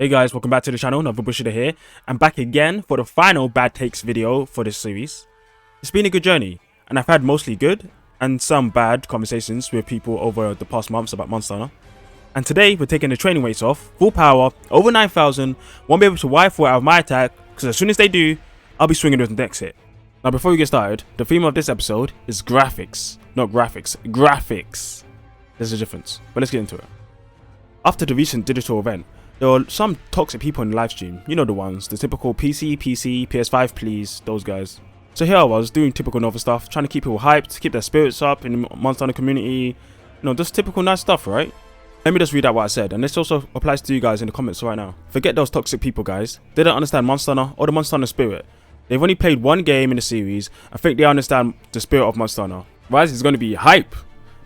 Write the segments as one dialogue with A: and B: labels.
A: Hey guys, welcome back to the channel. Another Bushido here. I'm back again for the final bad takes video for this series. It's been a good journey, and I've had mostly good and some bad conversations with people over the past months about Monster Hunter. And today we're taking the training weights off, full power, over 9,000, won't be able to wipe out of my attack, because as soon as they do, I'll be swinging with the next hit. Now before we get started, the theme of this episode is graphics. Not graphics, graphics. There's a difference, but let's get into it. After the recent digital event, there were some toxic people in the live stream, you know the ones, the typical PC, PS5 please, those guys. So here I was doing typical Nova stuff, trying to keep people hyped, keep their spirits up in the Monster Hunter community, you know, just typical nice stuff, right? Let me just read out what I said, and this also applies to you guys in the comments right now. Forget those toxic people, guys. They don't understand Monster Hunter or the Monster Hunter spirit. They've only played one game in the series. I think they understand the spirit of Monster Hunter. Rise is going to be hype.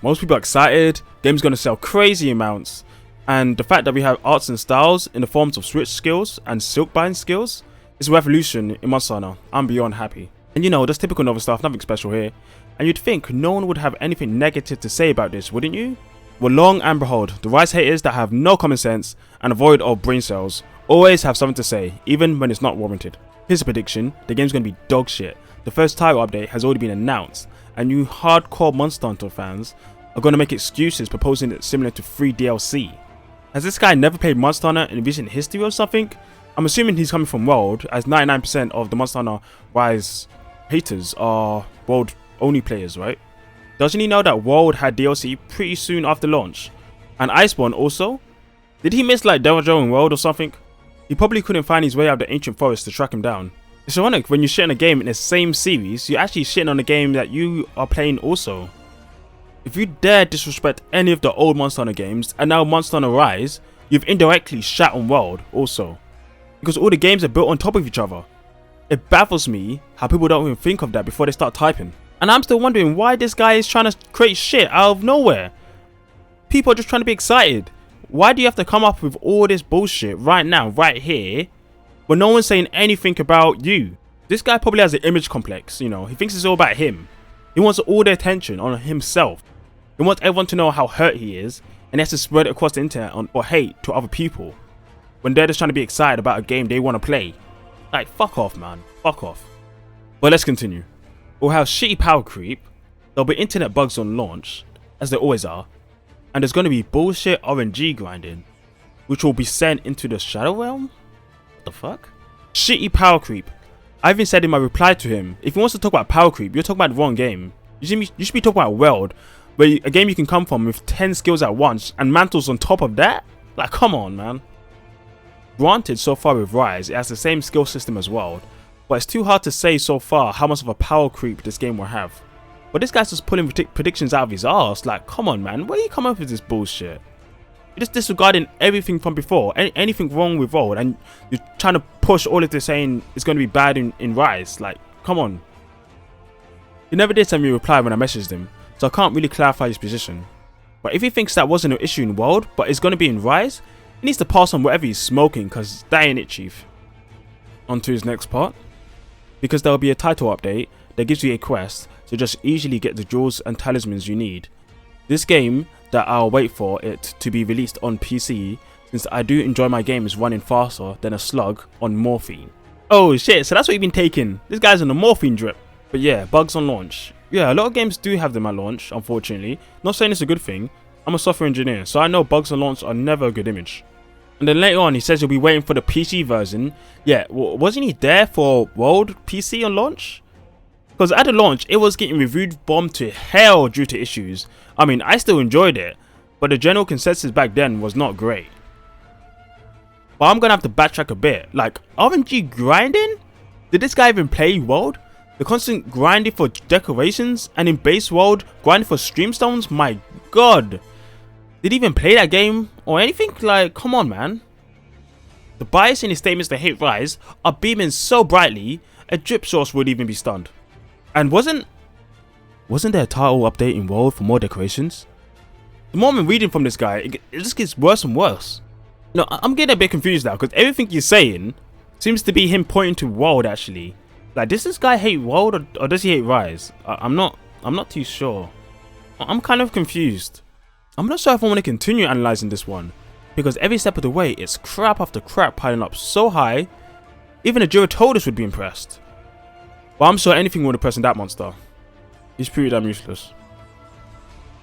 A: Most people are excited, game's going to sell crazy amounts. And the fact that we have arts and styles in the forms of switch skills and silkbind skills is a revolution in Monster Hunter. I'm beyond happy. And you know, just typical Nova stuff, nothing special here. And you'd think no one would have anything negative to say about this, wouldn't you? Well, long and behold, the Rise haters that have no common sense and a void of brain cells always have something to say, even when it's not warranted. Here's a prediction, the game's going to be dog shit. The first title update has already been announced, and you hardcore Monster Hunter fans are going to make excuses proposing it's similar to free DLC. Has this guy never played Monster Hunter in recent history or something? I'm assuming he's coming from World, as 99% of the Monster Hunter Rise haters are World only players, right? Doesn't he know that World had DLC pretty soon after launch? And Iceborne also? Did he miss like Devil Joe in World or something? He probably couldn't find his way out of the ancient forest to track him down. It's ironic when you shit on a game in the same series, you're actually shitting on a game that you are playing also. If you dare disrespect any of the old Monster Hunter games and now Monster Hunter Rise, you've indirectly shat on World also. Because all the games are built on top of each other. It baffles me how people don't even think of that before they start typing. And I'm still wondering why this guy is trying to create shit out of nowhere. People are just trying to be excited. Why do you have to come up with all this bullshit right now, right here, when no one's saying anything about you? This guy probably has an image complex, you know, he thinks it's all about him. He wants all the attention on himself. He wants everyone to know how hurt he is, and he has to spread it across the internet or hate to other people, when they're just trying to be excited about a game they want to play. Like, fuck off, man. Fuck off. But let's continue. We'll have shitty power creep, there'll be internet bugs on launch, as there always are, and there's going to be bullshit RNG grinding, which will be sent into the Shadow Realm? What the fuck? Shitty power creep. I even said in my reply to him, if he wants to talk about power creep, you're talking about the wrong game. You should be talking about World, where a game you can come from with 10 skills at once and mantles on top of that? Like, come on, man. Granted, so far with Rise, it has the same skill system as World, but it's too hard to say so far how much of a power creep this game will have. But this guy's just pulling predictions out of his ass. Like, come on, man, where are you coming up with this bullshit? You're just disregarding everything from before, anything wrong with World, and you're trying to push all of this saying it's going to be bad in Rise. Like, come on. He never did send me a reply when I messaged him, so I can't really clarify his position. But if he thinks that wasn't an issue in World, but it's going to be in Rise, he needs to pass on whatever he's smoking, because that ain't it, chief. On to his next part. Because there will be a title update that gives you a quest to just easily get the jewels and talismans you need. This game that I'll wait for it to be released on PC, since I do enjoy my games running faster than a slug on morphine. Oh shit, so that's what you've been taking. This guy's on a morphine drip. But yeah, bugs on launch. Yeah, a lot of games do have them at launch, unfortunately. Not saying it's a good thing. I'm a software engineer, so I know bugs on launch are never a good image. And then later on, he says he'll be waiting for the PC version. Yeah, wasn't he there for World PC on launch? Because at the launch, it was getting reviewed bombed to hell due to issues. I mean, I still enjoyed it, but the general consensus back then was not great. But I'm going to have to backtrack a bit. Like, RNG grinding? Did this guy even play World? The constant grinding for decorations, and in base World, grinding for streamstones? My god. Did he even play that game or anything? Like, come on, man. The bias in his statements to hate Rise are beaming so brightly, a drip source would even be stunned. And wasn't there a title update in World for more decorations? The more I'm reading from this guy, it just gets worse and worse. No, I'm getting a bit confused now, because everything he's saying seems to be him pointing to World actually. Like, does this guy hate World or does he hate Rise? I'm not too sure. I'm kind of confused. I'm not sure if I want to continue analysing this one. because every step of the way it's crap after crap piling up so high, even a Duratoldus would be impressed. But I'm sure anything would impress that monster. He's pretty damn useless.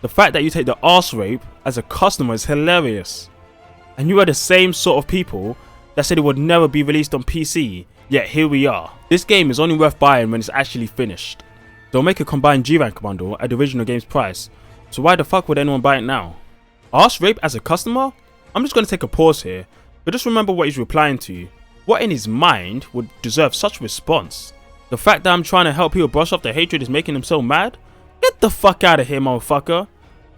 A: The fact that you take the arse rape as a customer is hilarious. And you are the same sort of people that said it would never be released on PC, yet here we are. This game is only worth buying when it's actually finished. They'll make a combined G-Rank bundle at the original game's price, so why the fuck would anyone buy it now? Arse rape as a customer? I'm just going to take a pause here, but just remember what he's replying to. What in his mind would deserve such a response? The fact that I'm trying to help people brush off their hatred is making him so mad? Get the fuck out of here, motherfucker.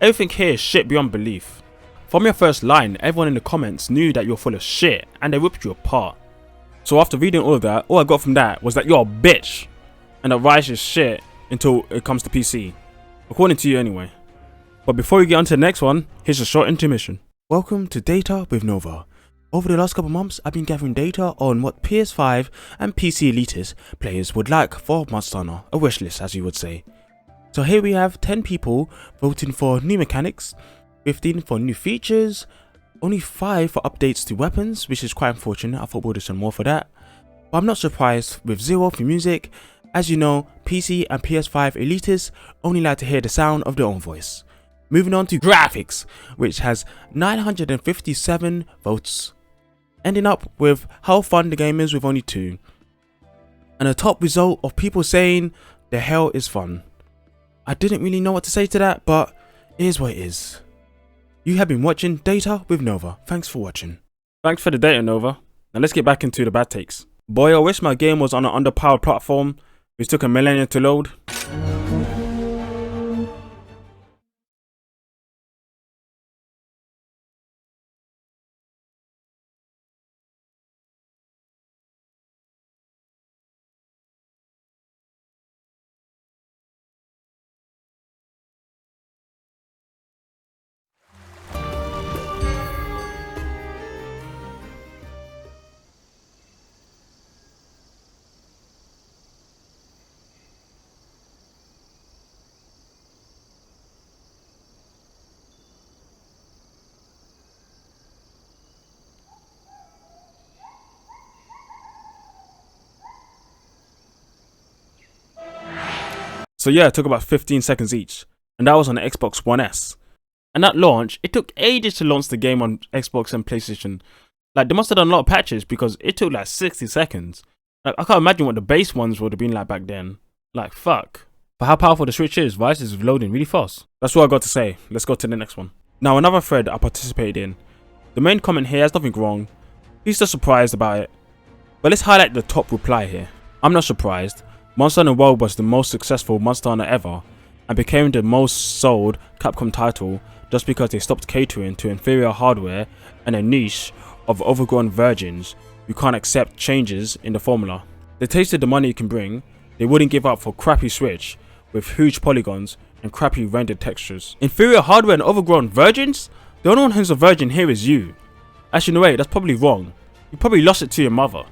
A: Everything here is shit beyond belief. From your first line, everyone in the comments knew that you're full of shit and they ripped you apart. So after reading all of that, all I got from that was that you're a bitch and that Rise is shit until it comes to PC. According to you anyway. But before we get on to the next one, here's a short intermission. Welcome to Data with Nova. Over the last couple months, I've been gathering data on what PS5 and PC elitist players would like for Monster Hunter, a wishlist as you would say. So here we have 10 people voting for new mechanics, 15 for new features, only 5 for updates to weapons, which is quite unfortunate. I thought we would have done more for that. But I'm not surprised with 0 for music. As you know, PC and PS5 elitists only like to hear the sound of their own voice. Moving on to graphics, which has 957 votes, ending up with how fun the game is with only 2. And a top result of people saying the hell is fun. I didn't really know what to say to that, but it is what it is. You have been watching Data with Nova. Thanks for watching. Thanks for the data, Nova. Now let's get back into the bad takes. Boy, I wish my game was on an underpowered platform which took a millennia to load. So yeah, it took about 15 seconds each, and that was on the Xbox One S. And at launch, it took ages to launch the game on Xbox and PlayStation. Like, they must have done a lot of patches because it took like 60 seconds. Like, I can't imagine what the base ones would have been like back then. Like, fuck. For how powerful the Switch is, Rise is loading really fast. That's what I got to say. Let's go to the next one. Now, another thread I participated in. The main comment here has nothing wrong. He's just surprised about it. But let's highlight the top reply here. I'm not surprised. Monster Hunter World was the most successful Monster Hunter ever and became the most sold Capcom title just because they stopped catering to inferior hardware and a niche of overgrown virgins who can't accept changes in the formula. They tasted the money it can bring. They wouldn't give up for crappy Switch with huge polygons and crappy rendered textures. Inferior hardware and overgrown virgins? The only one who's a virgin here is you. Actually, no wait, that's probably wrong. You probably lost it to your mother.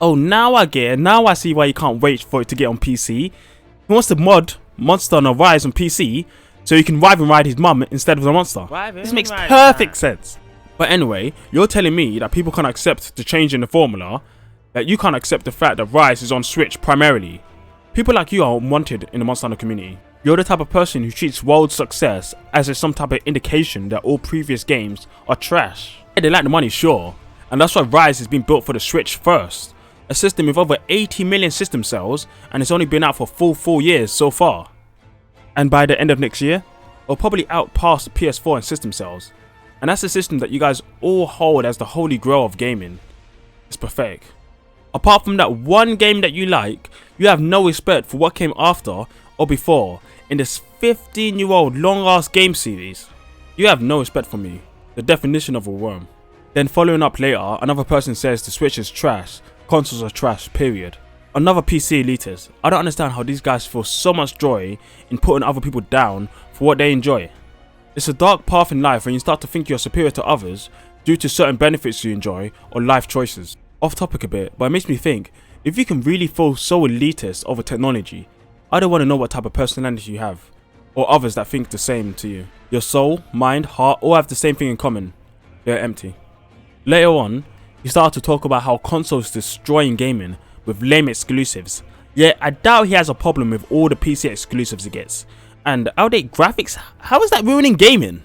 A: Oh, now I get it. Now I see why you can't wait for it to get on PC. He wants to mod Monster Hunter Rise on PC so he can ride his mum instead of the monster. This makes perfect sense. But anyway, you're telling me that people can't accept the change in the formula, that you can't accept the fact that Rise is on Switch primarily. People like you are unwanted in the Monster Hunter community. You're the type of person who treats world success as if some type of indication that all previous games are trash. Yeah, they like the money, sure, and that's why Rise has been built for the Switch first. A system with over 80 million system sales, and it's only been out for full 4 years so far. And by the end of next year, it'll probably outpass the PS4 in system sales. And that's the system that you guys all hold as the holy grail of gaming. It's pathetic. Apart from that one game that you like, you have no respect for what came after or before in this 15-year-old long-ass game series. You have no respect for me, the definition of a worm. Then following up later, another person says the Switch is trash. Consoles are trash, period. Another PC elitist. I don't understand how these guys feel so much joy in putting other people down for what they enjoy. It's a dark path in life when you start to think you're superior to others due to certain benefits you enjoy or life choices. Off topic a bit, but it makes me think, if you can really feel so elitist over technology, I don't want to know what type of personality you have, or others that think the same to you. Your soul, mind, heart all have the same thing in common. They're empty. Later on, he started to talk about how consoles destroying gaming with lame exclusives. Yet I doubt he has a problem with all the PC exclusives he gets. And outdated graphics, how is that ruining gaming?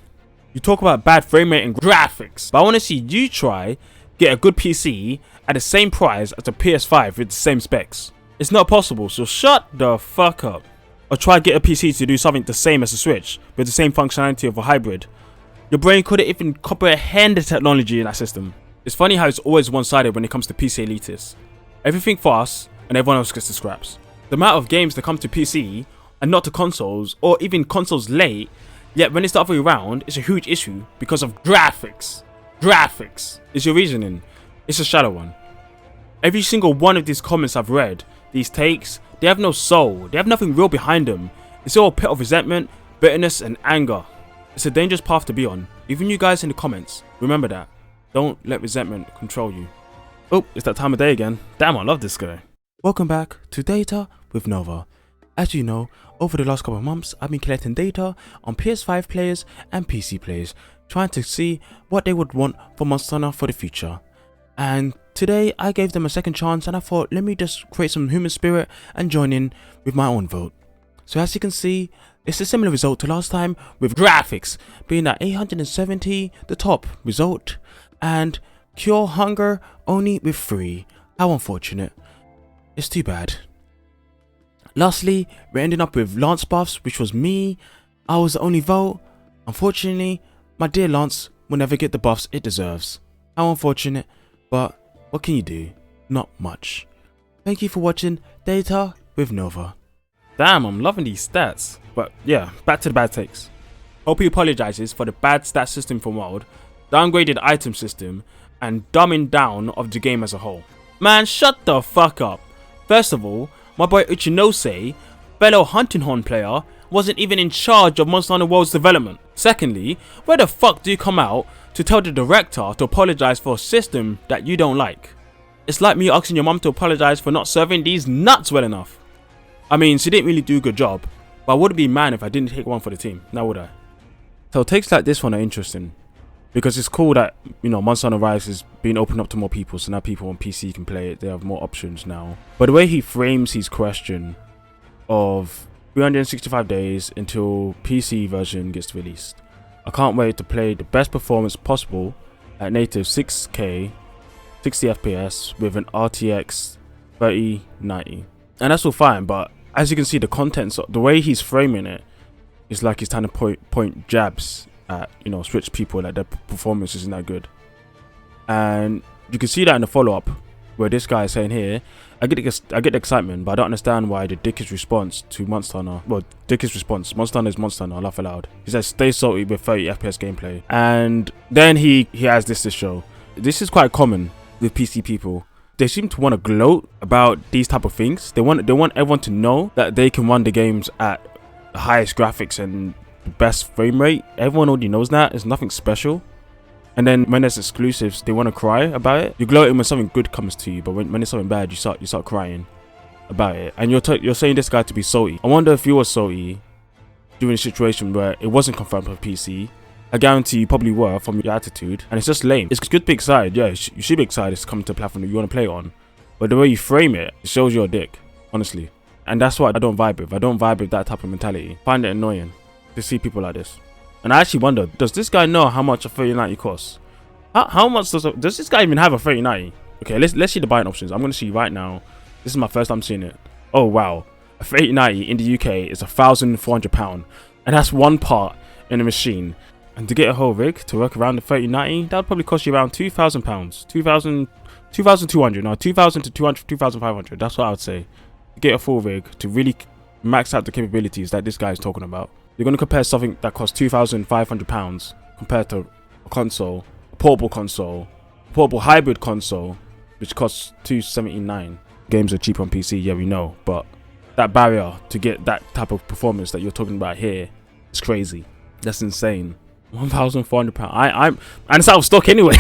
A: You talk about bad frame rate and graphics, but I want to see you try get a good PC at the same price as a PS5 with the same specs. It's not possible, so shut the fuck up. Or try get a PC to do something the same as a Switch with the same functionality of a hybrid. Your brain couldn't even comprehend the technology in that system. It's funny how it's always one-sided when it comes to PC elitists. Everything fast and everyone else gets the scraps. The amount of games that come to PC and not to consoles, or even consoles late, yet when it's the other way around, it's a huge issue because of graphics. Graphics is your reasoning. It's a shallow one. Every single one of these comments I've read, these takes, they have no soul. They have nothing real behind them. It's all a pit of resentment, bitterness, and anger. It's a dangerous path to be on. Even you guys in the comments, remember that. Don't let resentment control you. Oh, it's that time of day again. Damn, I love this guy. Welcome back to Data with Nova. As you know, over the last couple of months, I've been collecting data on PS5 players and PC players, trying to see what they would want for Monster Hunter for the future. And today, I gave them a second chance and I thought, let me just create some human spirit and join in with my own vote. So as you can see, it's a similar result to last time, with graphics being at 870, the top result, and Cure Hunger only with 3. How unfortunate. It's too bad. Lastly, we're ending up with Lance buffs, which was me. I was the only vote. Unfortunately, my dear Lance will never get the buffs it deserves. How unfortunate, but what can you do? Not much. Thank you for watching Data with Nova. Damn, I'm loving these stats. But yeah, back to the bad takes. Hope he apologizes for the bad stat system for WoW, downgraded item system, and dumbing down of the game as a whole. Man, shut the fuck up. First of all, my boy Uchinose, fellow Hunting Horn player, wasn't even in charge of Monster Hunter World's development. Secondly, where the fuck do you come out to tell the director to apologize for a system that you don't like? It's like me asking your mum to apologize for not serving these nuts well enough. I mean, she didn't really do a good job, but I wouldn't be mad if I didn't take one for the team, now would I? So takes like this one are interesting, because it's cool that, you know, Monster Hunter Rise is being opened up to more people, so now people on PC can play it, they have more options now. But the way he frames his question of 365 days until PC version gets released. I can't wait to play the best performance possible at native 6K, 60 FPS with an RTX 3090. And that's all fine, but as you can see, the contents, the way he's framing it, is like he's trying to point jabs at, you know, Switch people that their performance isn't that good. And you can see that in the follow-up, where this guy is saying here, I get the excitement, but I don't understand why the dickish response to Monster Hunter, well, dickish response, Monster Hunter is Monster Hunter, laugh aloud. He says, stay salty with 30 FPS gameplay. And then he has this to show. This is quite common with PC people. They seem to want to gloat about these type of things. They want everyone to know that they can run the games at the highest graphics and the best frame rate. Everyone already knows that. It's nothing special. And then when there's exclusives, they want to cry about it. You're gloating when something good comes to you, but when it's something bad, you start crying about it. And you're saying this guy to be salty. I wonder if you were salty during a situation where it wasn't confirmed for PC. I guarantee you probably were from your attitude, and it's just lame. It's good to be excited, yeah, you should be excited to come to a platform that you want to play on. But the way you frame it, it shows you're a dick, honestly. And that's what I don't vibe with. I don't vibe with that type of mentality. I find it annoying to see people like this. And I actually wonder, does this guy know how much a 3090 costs? How much does this guy even have a 3090? Okay, let's see the buying options. I'm going to see right now. This is my first time seeing it. Oh, wow. A 3090 in the UK is £1,400. And that's one part in the machine. And to get a whole rig to work around the 3090, that would probably cost you around £2,000. 2,200. No, 2,000 to 200, 2,500. That's what I would say. To get a full rig to really max out the capabilities that this guy is talking about. You're going to compare something that costs £2,500 compared to a console, a portable hybrid console, which costs $279. Games are cheap on PC, yeah, we know, but that barrier to get that type of performance that you're talking about here is crazy. That's insane. £1,400. And it's out of stock anyway.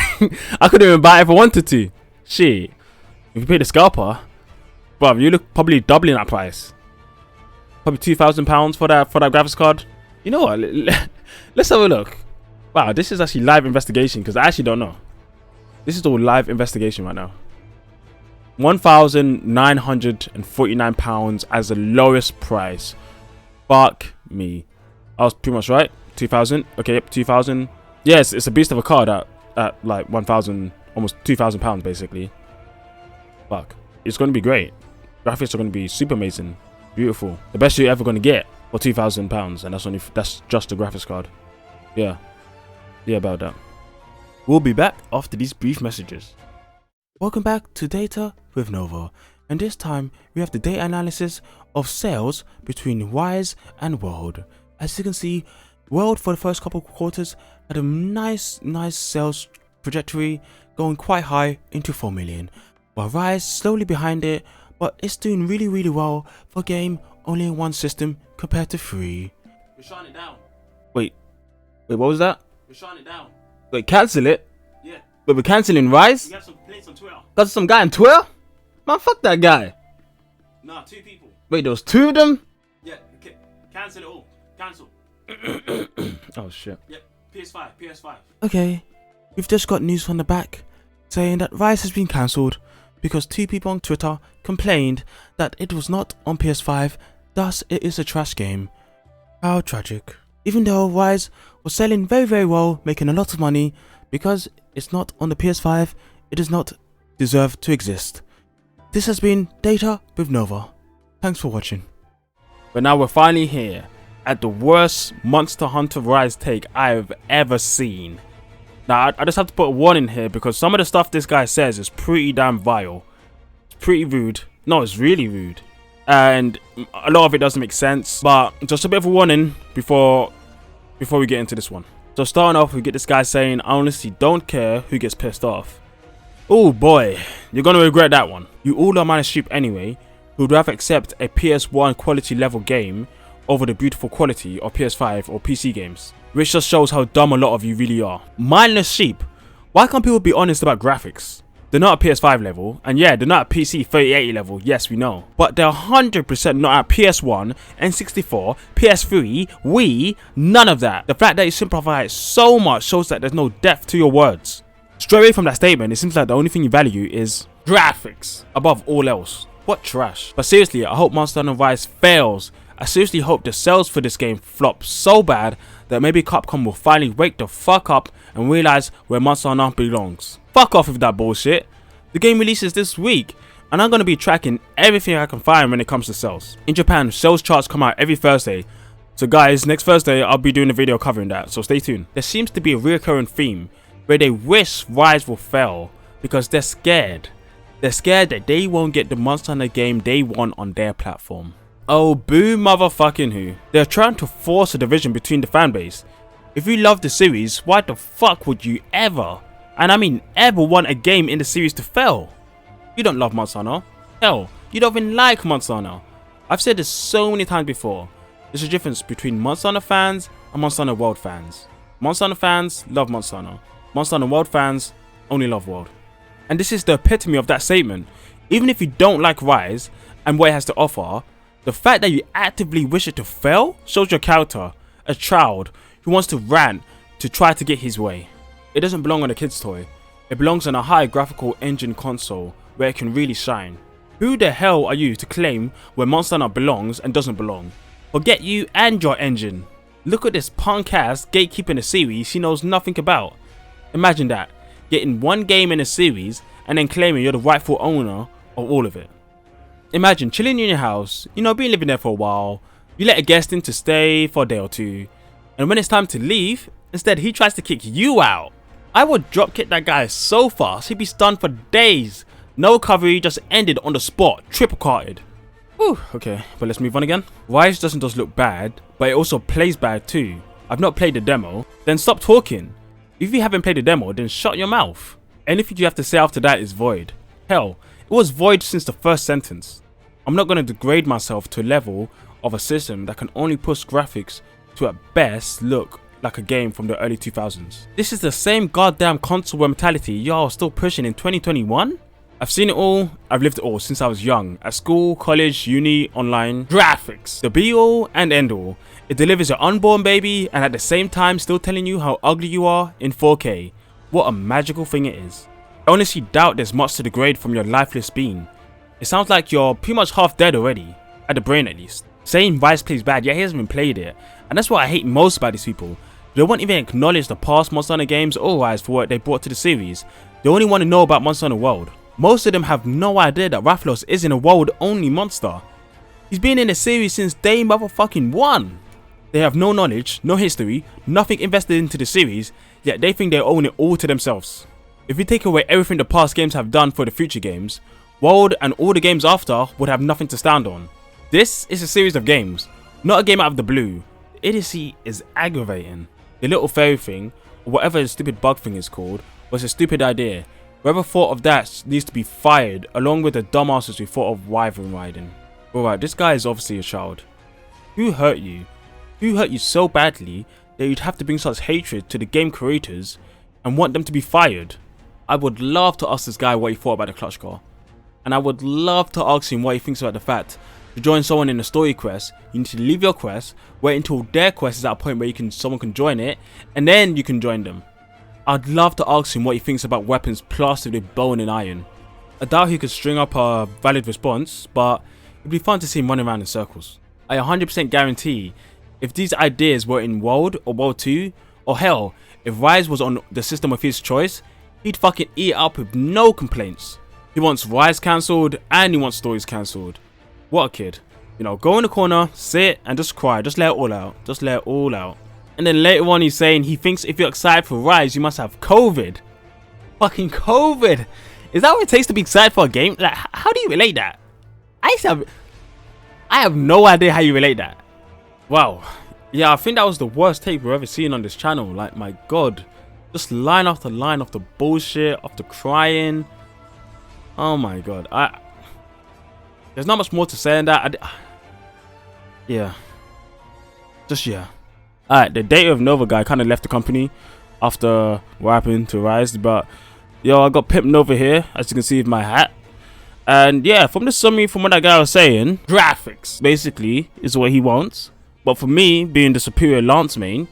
A: I couldn't even buy it if I wanted to. Shit. If you pay the scalper, bruv, you look probably doubling that price. Probably £2,000 for that graphics card. You know what? Let's have a look. Wow, this is actually live investigation because I actually don't know. This is all live investigation right now. £1,949 as the lowest price. Fuck me. I was pretty much right. 2,000. Okay, yep, 2,000. Yes, it's a beast of a card at like 1,000, almost £2,000 basically. Fuck. It's going to be great. Graphics are going to be super amazing. Beautiful. The best you're ever going to get for £2,000, and that's just a graphics card. Yeah. Yeah, about that. We'll be back after these brief messages. Welcome back to Data with Nova, and this time we have the data analysis of sales between Rise and World. As you can see, World for the first couple of quarters had a nice sales trajectory, going quite high into 4 million, while Rise slowly behind it, but it's doing really well for a game only in one system compared to 3.
B: We're shutting it down.
A: Wait, what was that?
B: We're shutting it down.
A: Wait, cancel it?
B: Yeah.
A: But we're cancelling Rise?
B: We got some complaints on Twitter.
A: Got some guy on Twitter? Man, fuck that guy.
B: Nah, 2 people.
A: Wait, there was 2 of them?
B: Yeah, cancel it all. Cancel.
A: Oh shit.
B: Yep, PS5.
A: Okay, we've just got news from the back saying that Rise has been cancelled because 2 people on Twitter complained that it was not on PS5, thus it is a trash game. How tragic. Even though Rise was selling very well, making a lot of money, because it's not on the PS5, it does not deserve to exist. This has been Data with Nova. Thanks for watching. But now we're finally here at the worst Monster Hunter Rise take I've ever seen. Now I just have to put a warning here because some of the stuff this guy says is pretty damn vile. It's pretty rude. No, it's really rude. And a lot of it doesn't make sense. But just a bit of a warning before we get into this one. So starting off, we get this guy saying, I honestly don't care who gets pissed off. Oh boy, you're gonna regret that one. You all are minus sheep anyway, who'd rather accept a PS1 quality level game over the beautiful quality of PS5 or PC games. Which just shows how dumb a lot of you really are. Mindless sheep. Why can't people be honest about graphics? They're not at PS5 level, and yeah, they're not at PC 3080 level, yes we know. But they're 100% not at PS1, N64, PS3, Wii, none of that. The fact that you simplify it so much shows that there's no depth to your words. Straight away from that statement, it seems like the only thing you value is graphics above all else. What trash. But seriously, I hope Monster Hunter Rise fails. I seriously hope the sales for this game flop so bad that maybe Capcom will finally wake the fuck up and realize where Monster Hunter belongs. Fuck off with that bullshit. The game releases this week and I'm going to be tracking everything I can find when it comes to sales. In Japan, sales charts come out every Thursday. So guys, next Thursday I'll be doing a video covering that, so stay tuned. There seems to be a recurring theme where they wish Rise will fail because they're scared. They're scared that they won't get the Monster Hunter game they want on their platform. Oh, boo motherfucking who. They're trying to force a division between the fanbase. If you love the series, why the fuck would you ever, and I mean ever, want a game in the series to fail? You don't love Monster Hunter. Hell, you don't even like Monster Hunter. I've said this so many times before. There's a difference between Monster Hunter fans and Monster Hunter World fans. Monster Hunter fans love Monster Hunter. Monster Hunter World fans only love World. And this is the epitome of that statement. Even if you don't like Rise and what it has to offer, the fact that you actively wish it to fail shows your character, a child who wants to rant to try to get his way. It doesn't belong on a kid's toy. It belongs on a high graphical engine console where it can really shine. Who the hell are you to claim where Monster Hunter belongs and doesn't belong? Forget you and your engine. Look at this punk ass gatekeeping a series he knows nothing about. Imagine that, getting one game in a series and then claiming you're the rightful owner of all of it. Imagine chilling in your house, being living there for a while, you let a guest in to stay for a day or 2, and when it's time to leave, instead he tries to kick you out. I would dropkick that guy so fast he'd be stunned for days. No recovery, just ended on the spot, triple carted. Whew, okay, but let's move on again. Rise doesn't just look bad, but it also plays bad too. I've not played the demo, then stop talking. If you haven't played the demo, then shut your mouth. Anything you have to say after that is void. Hell, it was void since the first sentence. I'm not going to degrade myself to a level of a system that can only push graphics to at best look like a game from the early 2000s. This is the same goddamn console mentality y'all are still pushing in 2021? I've seen it all, I've lived it all since I was young. At school, college, uni, online. Graphics, the be all and end all. It delivers your unborn baby and at the same time still telling you how ugly you are in 4K. What a magical thing it is. I honestly doubt there's much to degrade from your lifeless being. It sounds like you're pretty much half dead already, at the brain at least. Saying Rise plays bad, yeah, he hasn't even played it. And that's what I hate most about these people. They won't even acknowledge the past Monster Hunter games or Rise for what they brought to the series. They only want to know about Monster Hunter World. Most of them have no idea that Rathalos isn't a world-only monster. He's been in the series since day motherfucking one. They have no knowledge, no history, nothing invested into the series, yet they think they own it all to themselves. If you take away everything the past games have done for the future games, World and all the games after would have nothing to stand on. This is a series of games, not a game out of the blue. The idiocy is aggravating. The little fairy thing, or whatever the stupid bug thing is called, was a stupid idea. Whoever thought of that needs to be fired, along with the dumbasses who thought of wyvern riding. Alright, this guy is obviously a child. Who hurt you? Who hurt you so badly that you'd have to bring such hatred to the game creators and want them to be fired? I would love to ask this guy what he thought about the clutch car. And I would love to ask him what he thinks about the fact to join someone in a story quest, you need to leave your quest, wait until their quest is at a point where someone can join it, and then you can join them. I'd love to ask him what he thinks about weapons plastered with bone and iron. I doubt he could string up a valid response, but it'd be fun to see him running around in circles. I 100% guarantee if these ideas were in World or World 2, or hell, if Rise was on the system of his choice, he'd fucking eat it up with no complaints. He wants Rise cancelled and he wants stories cancelled. What a kid. You know, go in the corner, sit and just cry. Just let it all out. Just let it all out. And then later on he's saying he thinks if you're excited for Rise, you must have COVID. Fucking COVID. Is that what it takes to be excited for a game? Like, how do you relate that? I have no idea how you relate that. Wow. Yeah, I think that was the worst take we've ever seen on this channel. Like, my god. Just line after line of the bullshit, of the crying. Oh my god. There's not much more to say on that. Yeah. Just yeah. Alright, the Data of Nova guy kind of left the company after what happened to Rise. But, yo, I got Pimp Nova here, as you can see with my hat. And yeah, from the summary, from what that guy was saying, graphics, basically, is what he wants. But for me, being the superior Lance main,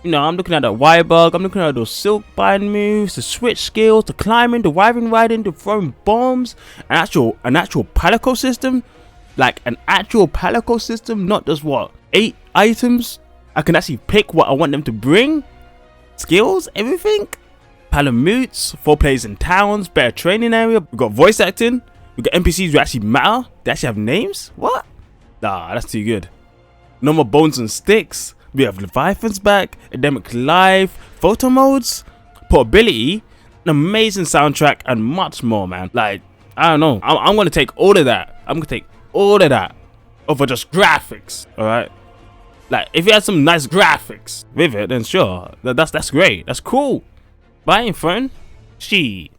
A: you know, I'm looking at that wire bug, I'm looking at those silk bind moves, the switch skills, the climbing, the wyvern riding, the throwing bombs, an actual palico system, like an actual palico system, not just what, 8 items. I can actually pick what I want them to bring, skills, everything. Palamutes, 4 players in towns, better training area. We got voice acting, we got NPCs who actually matter, they actually have names. What? Nah, that's too good. No more bones and sticks. We have Leviathans back, endemic life, photo modes, portability, an amazing soundtrack, and much more, man. Like, I don't know. I'm gonna take all of that. I'm gonna take all of that over just graphics. All right. Like, if you had some nice graphics with it, then sure, that's great. That's cool. But I ain't friend. She.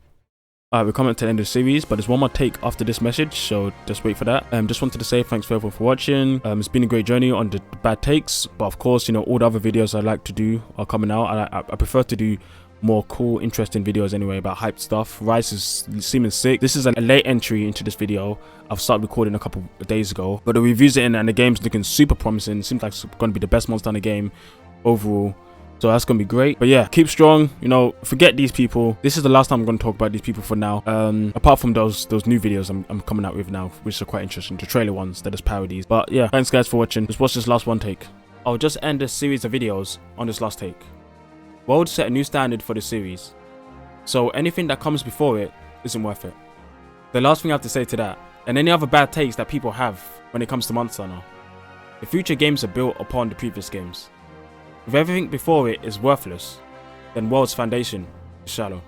A: Alright, we're coming to the end of the series, but there's one more take after this message, so just wait for that. Just wanted to say thanks for everyone for watching. It's been a great journey on the bad takes, but of course, you know, all the other videos I like to do are coming out. I prefer to do more cool, interesting videos anyway about hyped stuff. Rise is seeming sick. This is a late entry into this video. I've started recording a couple of days ago, but the reviews are in and the game's looking super promising. Seems like it's going to be the best Monster Hunter game overall. So that's going to be great. But yeah, keep strong. You know, forget these people. This is the last time I'm going to talk about these people for now. Apart from those new videos I'm coming out with now, which are quite interesting. The trailer ones, they're just parodies. But yeah, thanks guys for watching. Just watch this last one take. I'll just end this series of videos on this last take. World set a new standard for the series. So anything that comes before it isn't worth it. The last thing I have to say to that, and any other bad takes that people have when it comes to Monster Hunter. The future games are built upon the previous games. If everything before it is worthless, then World's foundation is shallow.